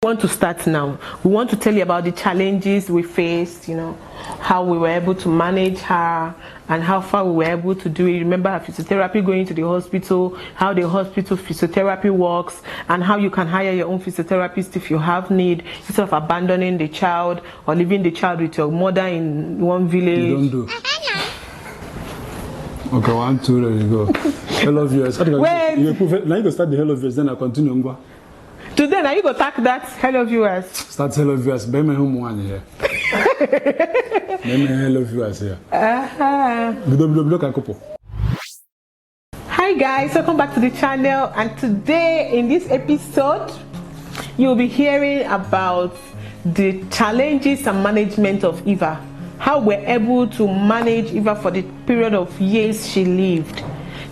Want to start now. We want to tell you about the challenges we faced, how we were able to manage her and how far we were able to do it. Remember her physiotherapy, going to the hospital, how the hospital physiotherapy works, and how you can hire your own physiotherapist if you have need, instead of abandoning the child or leaving the child with your mother in one village. You don't do. Okay, 1, 2, there you go. Hello viewers. Now you go start the hello viewers, then I continue. Today, now you go tack that hello viewers. Start hello viewers. Be my home one here. Be my hello viewers here. Hi guys, welcome back to the channel. And today in this episode, you'll be hearing about the challenges and management of Eva. How we're able to manage Eva for the period of years she lived.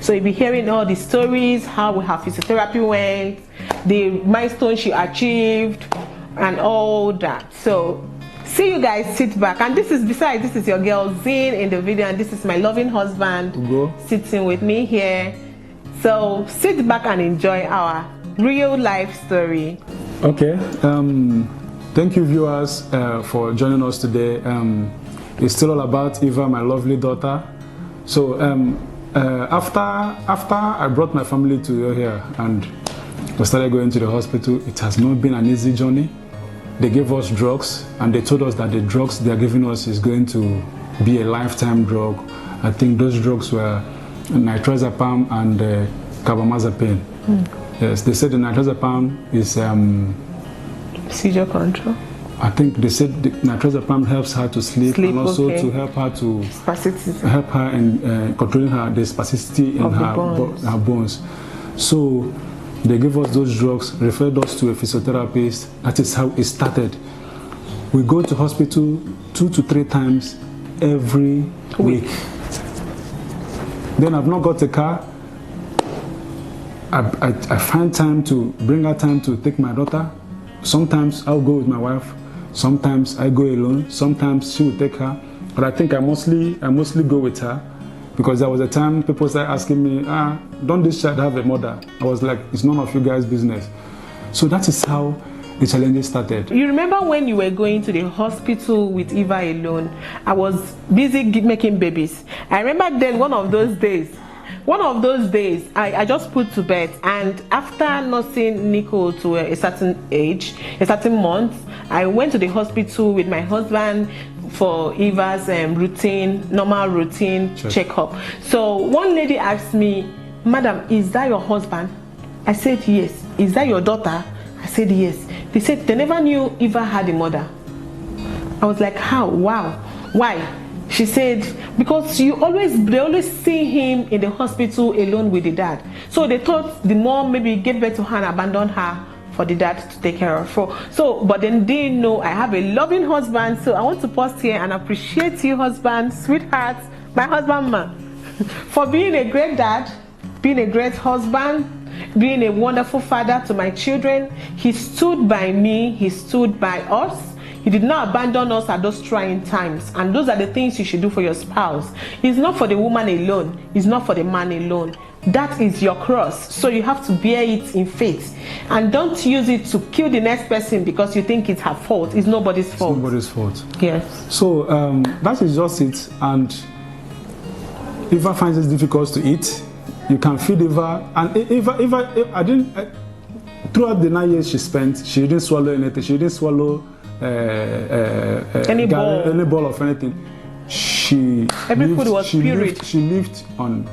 So you'll be hearing all the stories, how her physiotherapy went, the milestone she achieved, and all that. So see you guys, sit back. And this is your girl Zinn in the video, and this is my loving husband sitting with me here. So sit back and enjoy our real life story. Okay, thank you viewers for joining us today. It's still all about Eva, my lovely daughter. So after I brought my family to here and we started going to the hospital, it has not been an easy journey. They gave us drugs and they told us that the drugs they are giving us is going to be a lifetime drug. I think those drugs were nitrazepam and carbamazepine. Yes, they said the nitrazepam is seizure control. I think they said the nitrazepam helps her to sleep and also to help her to help her in controlling the spasticity in her bones. So they gave us those drugs, referred us to a physiotherapist. That is how it started. We go to hospital 2 to 3 times every week. Then I've not got a car. I find time to bring her time to take my daughter. Sometimes I'll go with my wife. Sometimes I go alone. Sometimes she will take her. But I think I mostly go with her, because there was a time people started asking me, don't this child have a mother? I was like, it's none of you guys' business. So that is how the challenges started. You remember when you were going to the hospital with Eva alone? I was busy making babies. I remember then one of those days, I just put to bed, and after nursing Nico to a certain age, a certain month, I went to the hospital with my husband for Eva's normal routine checkup. So one lady asked me, "Madam, is that your husband?" I said, "Yes." "Is that your daughter?" I said, "Yes." They said they never knew Eva had a mother. I was like, how? Wow. Why? She said, because they always see him in the hospital alone with the dad. So they thought the mom maybe gave birth to her and abandoned her for the dad to take care of. But then they know I have a loving husband. So I want to pause here and appreciate you, husband, sweetheart, my husband man, for being a great dad, being a great husband, being a wonderful father to my children. He stood by me, he stood by us. He did not abandon us at those trying times. And those are the things you should do for your spouse. It's not for the woman alone. It's not for the man alone. That is your cross. So you have to bear it in faith. And don't use it to kill the next person because you think it's her fault. It's nobody's fault. It's nobody's fault. Yes. So that is just it. And Eva finds it difficult to eat. You can feed Eva. And Eva, throughout the 9 years she spent, she didn't swallow anything. She didn't swallow any ball of anything. She lived on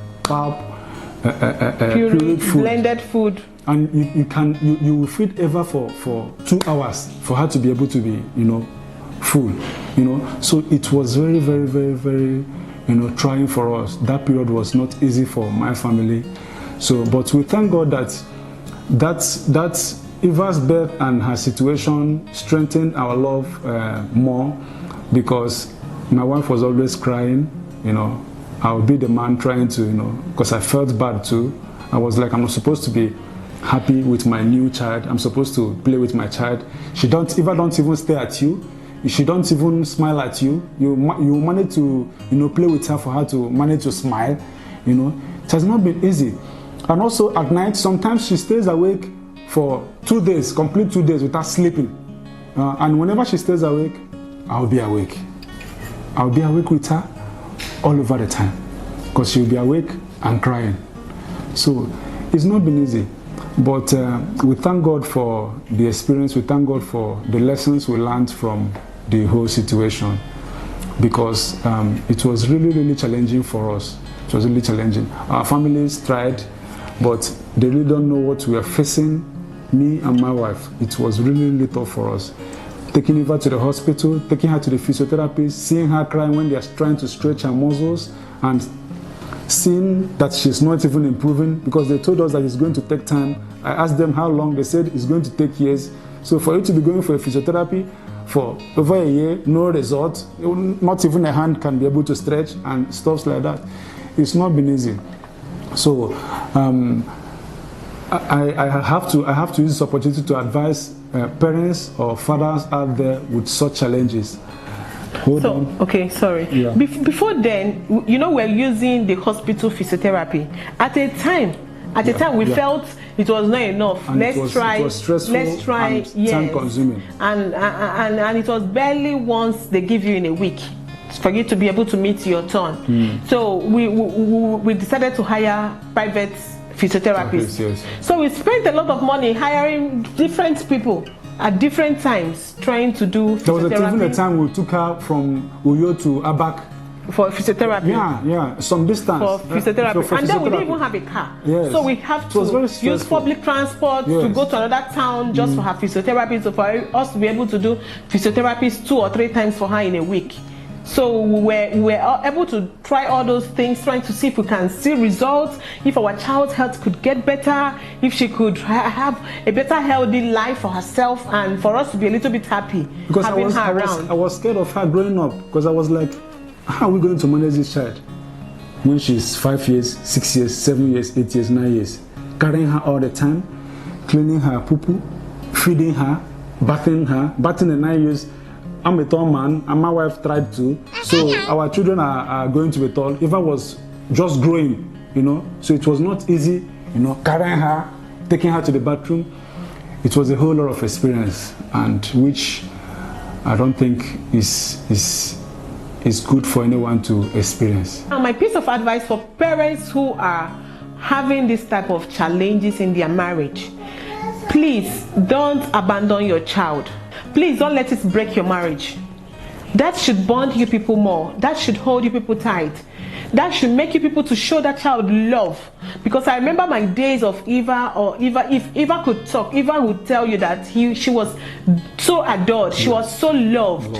pureed food, blended food, and you will feed Eva for 2 hours for her to be able to be full. So it was very, very, very, very trying for us. That period was not easy for my family. So, but we thank God that Eva's birth and her situation strengthened our love more, because my wife was always crying. I would be the man trying to, because I felt bad too. I was like, I'm not supposed to be happy with my new child. I'm supposed to play with my child. Eva don't even stare at you. She don't even smile at you. You manage to, play with her for her to manage to smile. It has not been easy. And also at night, sometimes she stays awake for 2 days, complete 2 days without sleeping. And whenever she stays awake, I'll be awake. I'll be awake with her all over the time, because she'll be awake and crying. So it's not been easy, but we thank God for the experience. We thank God for the lessons we learned from the whole situation, because it was really, really challenging for us. It was really challenging. Our families tried, but they really don't know what we are facing, me and my wife. It was really, really tough for us. Taking Eva to the hospital, taking her to the physiotherapist, seeing her crying when they are trying to stretch her muscles, and seeing that she's not even improving, because they told us that it's going to take time. I asked them how long. They said it's going to take years. So for you to be going for a physiotherapy for over a year, no result, not even a hand can be able to stretch and stuff like that, it's not been easy. So I have to use this opportunity to advise parents or fathers out there with such challenges. Okay, sorry. Yeah. Before then, we're using the hospital physiotherapy. At a time, we felt it was not enough. And it was stressful. Let's try. And yes. time consuming. And it was barely once they give you in a week for you to be able to meet your turn. So we decided to hire private physiotherapists. Yes. So we spent a lot of money hiring different people at different times trying to do physiotherapy. There was even a time we took her from Uyo to Abak for physiotherapy. Yeah, some distance for physiotherapy. For and then we didn't even have a car. Yes. So we have to use public transport to go to another town just for her physiotherapy. So for us to be able to do physiotherapies 2 or 3 times for her in a week. So we were able to try all those things, trying to see if we can see results, if our child's health could get better, if she could have a better healthy life for herself, and for us to be a little bit happy because having her around. I was scared of her growing up, because I was like, how are we going to manage this child when she's 5 years, 6 years, 7 years, 8 years, 9 years? Carrying her all the time, cleaning her poo-poo, feeding her, bathing the 9 years. I'm a tall man, and my wife tried to. So our children are going to be tall. Eva was just growing, So it was not easy, carrying her, taking her to the bathroom. It was a whole lot of experience, and which I don't think is good for anyone to experience. Now, my piece of advice for parents who are having this type of challenges in their marriage: please don't abandon your child. Please don't let it break your marriage. That should bond you people more. That should hold you people tight. That should make you people to show that child love. Because I remember my days of Eva, if Eva could talk, Eva would tell you that she was so adored. She was so loved.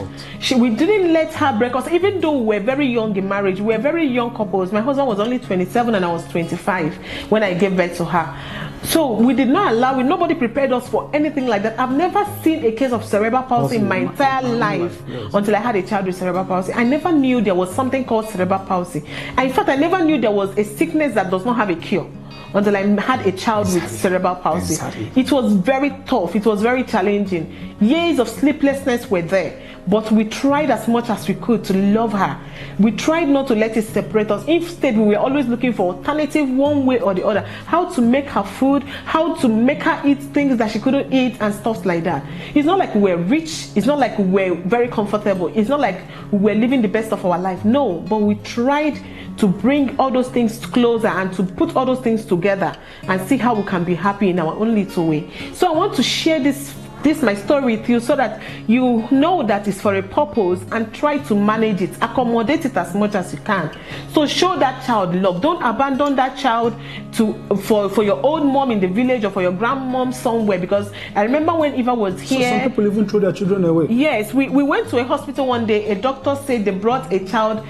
We didn't let her break us, even though we were very young in marriage. We were very young couples. My husband was only 27 and I was 25 when I gave birth to her. So we did not allow it. Nobody prepared us for anything like that. I've never seen a case of cerebral palsy in my entire life until I had a child with cerebral palsy. I never knew there was something called cerebral palsy. In fact, I never knew there was a sickness that does not have a cure until I had a child with cerebral palsy. It was very tough. It was very challenging. Years of sleeplessness were there. But we tried as much as we could to love her. We tried not to let it separate us. Instead, we were always looking for alternative one way or the other. How to make her food, how to make her eat things that she couldn't eat and stuff like that. It's not like we're rich. It's not like we're very comfortable. It's not like we're living the best of our life. No, but we tried to bring all those things closer and to put all those things together and see how we can be happy in our own little way. So I want to share this my story with you so that you know that it's for a purpose, and try to manage it, accommodate it as much as you can. So show that child love. Don't abandon that child for your old mom in the village or for your grandmom somewhere, because I remember when Eva was here. So some people even throw their children away. Yes, we went to a hospital one day. A doctor said they brought a child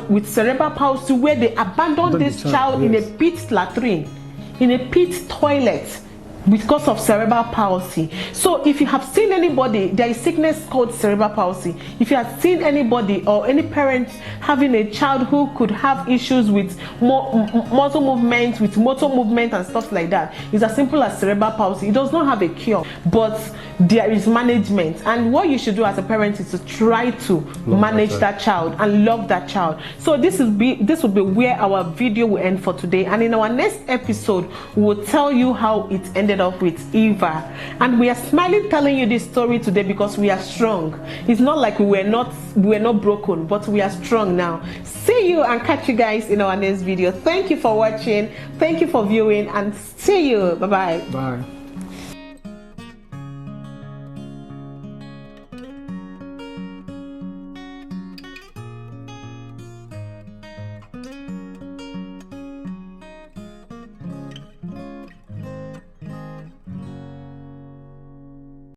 with cerebral palsy where they abandoned this child in a pit latrine, in a pit toilet, because of cerebral palsy. So if you have seen anybody, there is sickness called cerebral palsy. If you have seen anybody or any parent having a child who could have issues with muscle movement, with motor movement and stuff like that, it's as simple as cerebral palsy. It does not have a cure, but there is management, and what you should do as a parent is to try to manage that child and love that child. So this will be where our video will end for today, and in our next episode we will tell you how it ended up with Eva. And we are smiling telling you this story today because we are strong. It's not like we were not broken, but we are strong now. See you and catch you guys in our next video. Thank you for watching, thank you for viewing, and see you. Bye bye. Bye.